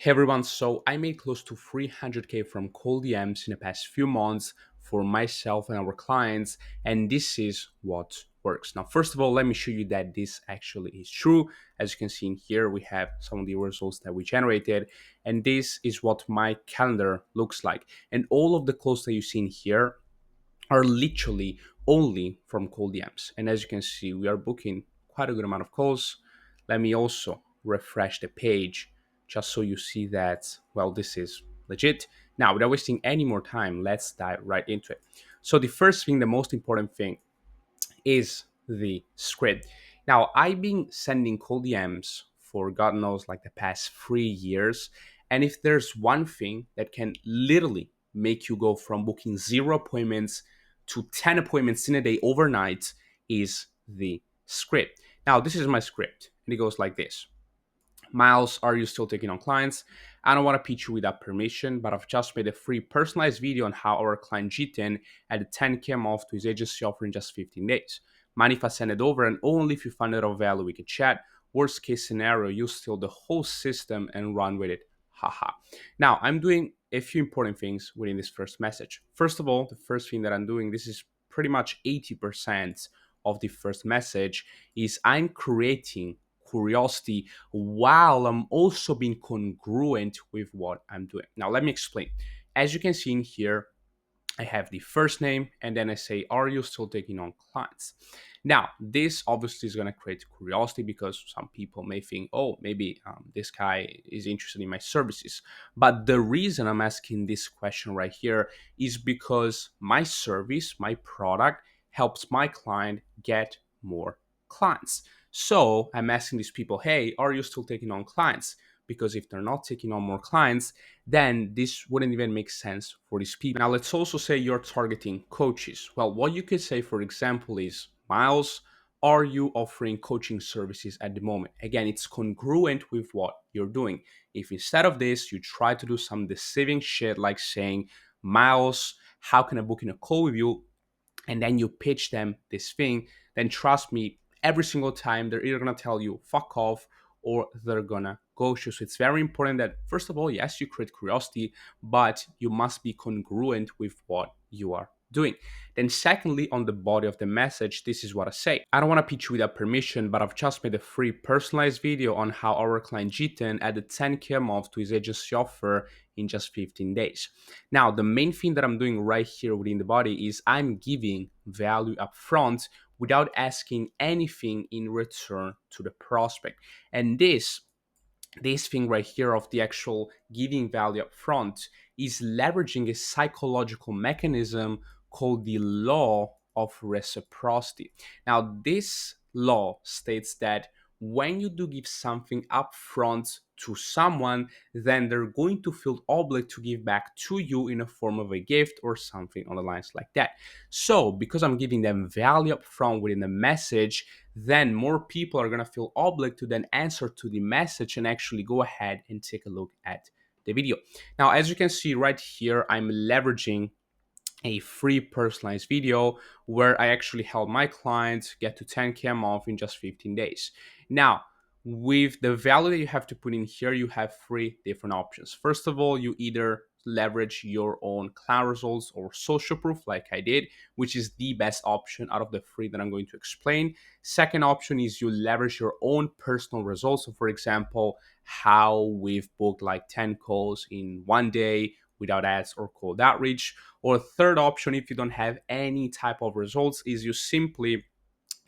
Hey everyone, so I made close to 300K from cold DMs in the past few months for myself and our clients, and this is what works. Now, first of all, let me show you that this actually is true. As you can see in here, we have some of the results that we generated, and this is what my calendar looks like. And all of the calls that you see in here are literally only from cold DMs. And as you can see, we are booking quite a good amount of calls. Let me also refresh the page just so you see that, well, this is legit. Now, without wasting any more time, let's dive right into it. So, the first thing, the most important thing is the script. Now, I've been sending cold DMs for God knows like the past 3 years. And if there's one thing that can literally make you go from booking zero appointments to 10 appointments in a day overnight is the script. Now, this is my script, and it goes like this. Miles, are you still taking on clients? I don't want to pitch you without permission, but I've just made a free personalized video on how our client Jiten added 10K a month to his agency offer in just 15 days. Mind if I send it over, and only if you find it of value we can chat. Worst case scenario, you steal the whole system and run with it. Haha. Now, I'm doing a few important things within this first message. First of all, the first thing that I'm doing, this is pretty much 80% of the first message, is I'm creating curiosity while I'm also being congruent with what I'm doing. Now, let me explain. As you can see in here, I have the first name and then I say, are you still taking on clients? Now, this obviously is going to create curiosity because some people may think, oh, maybe this guy is interested in my services. But the reason I'm asking this question right here is because my service, my product helps my client get more clients. So I'm asking these people, hey, are you still taking on clients? Because if they're not taking on more clients, then this wouldn't even make sense for these people. Now, let's also say you're targeting coaches. Well, what you could say, for example, is Miles, are you offering coaching services at the moment? Again, it's congruent with what you're doing. If instead of this, you try to do some deceiving shit like saying, Miles, how can I book in a call with you? And then you pitch them this thing, then trust me, every single time they're either gonna tell you fuck off or they're gonna ghost you. So it's very important that first of all, yes, you create curiosity, but you must be congruent with what you are doing. Then secondly, on the body of the message, this is what I say. I don't want to pitch you without permission, but I've just made a free personalized video on how our client Jiten added 10K a month to his agency offer in just 15 days. Now, the main thing that I'm doing right here within the body is I'm giving value up front without asking anything in return to the prospect. And this thing right here of the actual giving value up front is leveraging a psychological mechanism called the law of reciprocity. Now, this law states that when you do give something up front to someone, then they're going to feel obligated to give back to you in a form of a gift or something on the lines like that. So, because I'm giving them value up front within the message, then more people are going to feel obligated to then answer to the message and actually go ahead and take a look at the video. Now, as you can see right here, I'm leveraging a free personalized video where I actually help my clients get to 10K a month in just 15 days. Now, with the value that you have to put in here, you have three different options. First of all, you either leverage your own cloud results or social proof like I did, which is the best option out of the three that I'm going to explain. Second option is you leverage your own personal results. So for example, how we've booked like 10 calls in one day without ads or cold outreach. Or third option, if you don't have any type of results, is you simply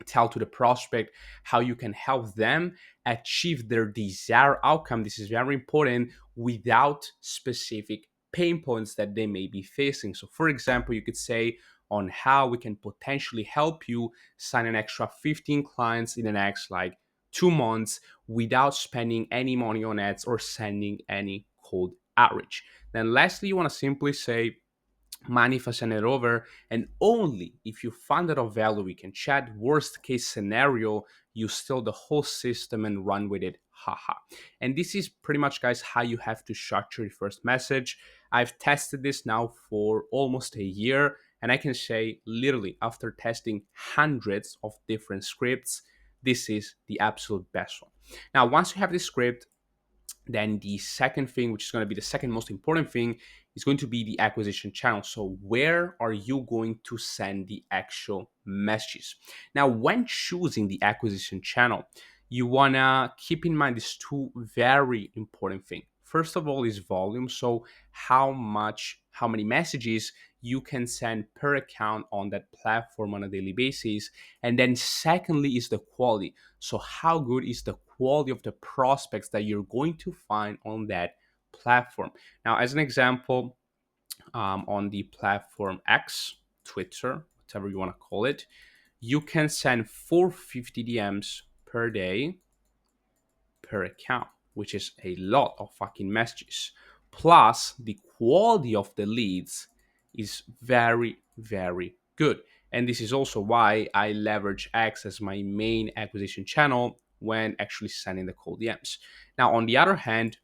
tell to the prospect how you can help them achieve their desired outcome. This is very important without specific pain points that they may be facing. So, for example, you could say on how we can potentially help you sign an extra 15 clients in the next like 2 months without spending any money on ads or sending any cold outreach. Then, lastly, you want to simply say, mind if I send it over, and only if you find it of value we can chat. Worst case scenario, you steal the whole system and run with it. Haha. And this is pretty much, guys, how you have to structure your first message. I've tested this now for almost a year, and I can say literally after testing hundreds of different scripts, this is the absolute best one. Now, once you have this script, Then the second thing, which is going to be the second most important thing, is going to be the acquisition channel. So where are you going to send the actual messages? Now, when choosing the acquisition channel, you want to keep in mind these two very important things. First of all is volume. So how many messages you can send per account on that platform on a daily basis. And then secondly is the quality. So, how good is the quality of the prospects that you're going to find on that platform? Now, as an example, on the platform X, Twitter, whatever you want to call it, you can send 450 DMs per day per account, which is a lot of fucking messages. Plus, the quality of the leads is very, very good. And this is also why I leverage X as my main acquisition channel when actually sending the cold DMs. Now, on the other hand,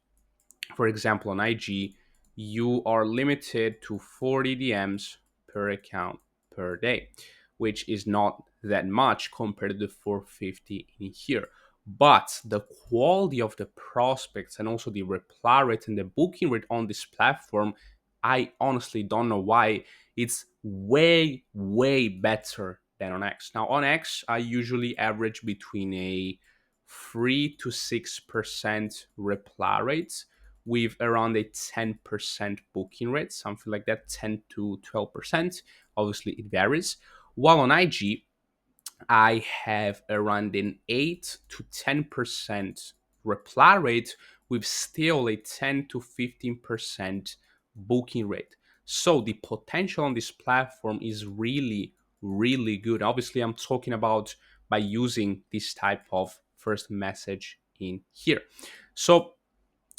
for example, on IG, you are limited to 40 DMs per account per day, which is not that much compared to the 450 in here. But the quality of the prospects and also the reply rate and the booking rate on this platform, I honestly don't know why it's way, way better than on X. Now, on X, I usually average between a 3 to 6% reply rates with around a 10% booking rate, something like that, 10 to 12%. Obviously, it varies. While on IG, I have around an 8 to 10% reply rate with still a 10 to 15% booking rate. So the potential on this platform is really, really good. Obviously, I'm talking about by using this type of first message in here. So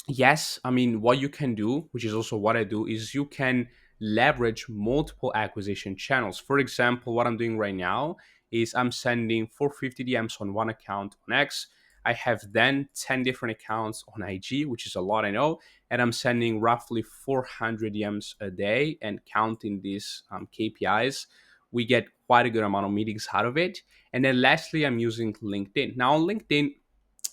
yes, I mean, what you can do, which is also what I do, is you can leverage multiple acquisition channels. For example, what I'm doing right now is I'm sending 450 DMs on one account on X. I have then 10 different accounts on IG, which is a lot, I know, and I'm sending roughly 400 DMs a day. And counting these KPIs, we get quite a good amount of meetings out of it. And then lastly, I'm using LinkedIn. Now, on LinkedIn,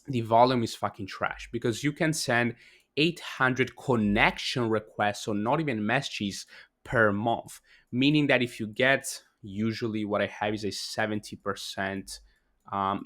the volume is fucking trash because you can send 800 connection requests, so not even messages per month. Meaning that if you get, usually what I have is a 70%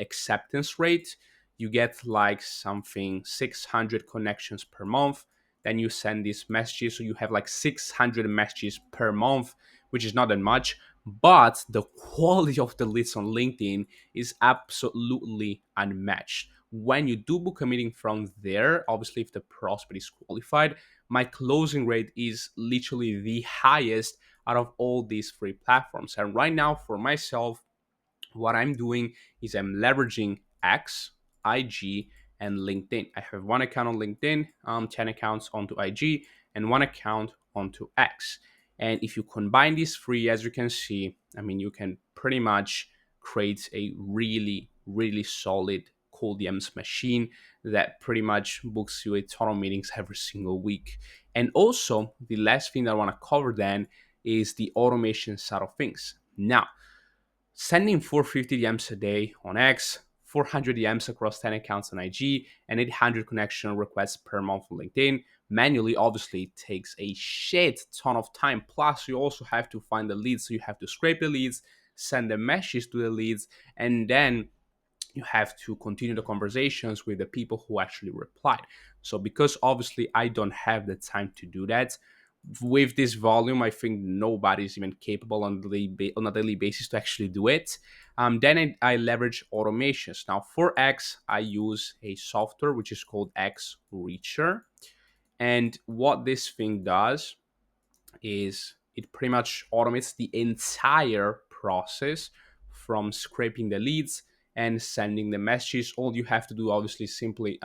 acceptance rate, you get like something 600 connections per month. Then you send these messages, so you have like 600 messages per month, which is not that much. But the quality of the leads on LinkedIn is absolutely unmatched. When you do book a meeting from there, obviously, if the prospect is qualified, my closing rate is literally the highest out of all these free platforms. And right now, for myself, what I'm doing is I'm leveraging X, IG, and LinkedIn. I have one account on LinkedIn, 10 accounts onto IG, and one account onto X. And if you combine these three, as you can see, I mean, you can pretty much create a really, really solid cold DMs machine that pretty much books you a ton of meetings every single week. And also, the last thing that I want to cover then is the automation side of things. Now, sending 450 DMs a day on X, 400 DMs across 10 accounts on IG, and 800 connection requests per month on LinkedIn. Manually, obviously, takes a shit ton of time. Plus, you also have to find the leads. So you have to scrape the leads, send the messages to the leads, and then you have to continue the conversations with the people who actually replied. So, because obviously I don't have the time to do that, with this volume, I think nobody's even capable on a daily basis to actually do it. Then I leverage automations. Now, for X, I use a software which is called X Reacher. And what this thing does is it pretty much automates the entire process from scraping the leads and sending the messages. All you have to do, obviously, simply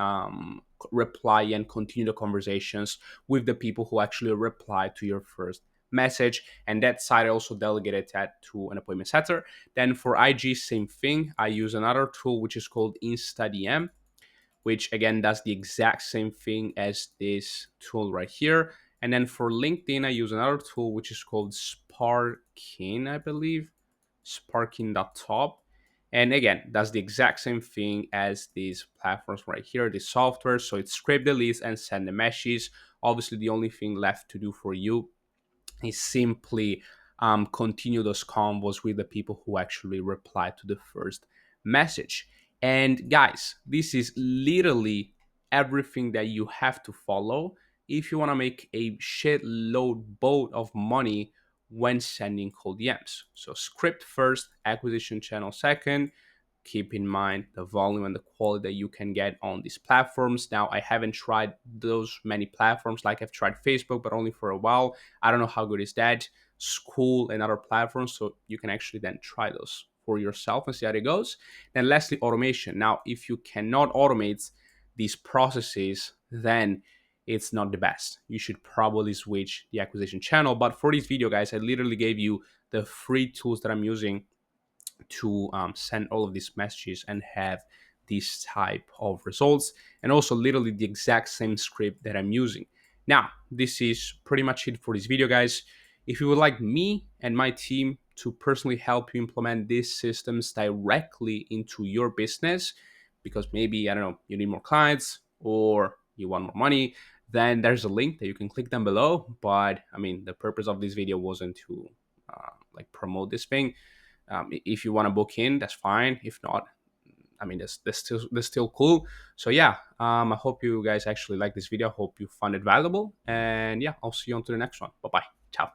reply and continue the conversations with the people who actually reply to your first message. And that side I also delegated that to an appointment setter. Then for IG, same thing. I use another tool which is called InstaDM, which again does the exact same thing as this tool right here. And then for LinkedIn, I use another tool which is called Sparkin, I believe, Sparkin.top. And again, that's the exact same thing as these platforms right here, the software. So it's scrape the list and send the message. Obviously, the only thing left to do for you is simply continue those convos with the people who actually reply to the first message. And guys, this is literally everything that you have to follow if you want to make a shitload boat of money when sending cold DMs. So script first, acquisition channel second. Keep in mind the volume and the quality that you can get on these platforms. Now, I haven't tried those many platforms, like I've tried Facebook, but only for a while. I don't know how good is that. School and other platforms, so you can actually then try those for yourself and see how it goes. Then lastly, automation. Now, if you cannot automate these processes, then it's not the best. You should probably switch the acquisition channel. But for this video, guys, I literally gave you the free tools that I'm using to send all of these messages and have this type of results, and also literally the exact same script that I'm using. Now, this is pretty much it for this video, guys. If you would like me and my team to personally help you implement these systems directly into your business, because maybe, I don't know, you need more clients or you want more money, then there's a link that you can click down below. But I mean, the purpose of this video wasn't to like promote this thing. If you want to book in, that's fine. If not, I mean, that's still cool. So yeah, I hope you guys actually like this video. I hope you found it valuable, and yeah, I'll see you on to the next one. Bye bye. Ciao.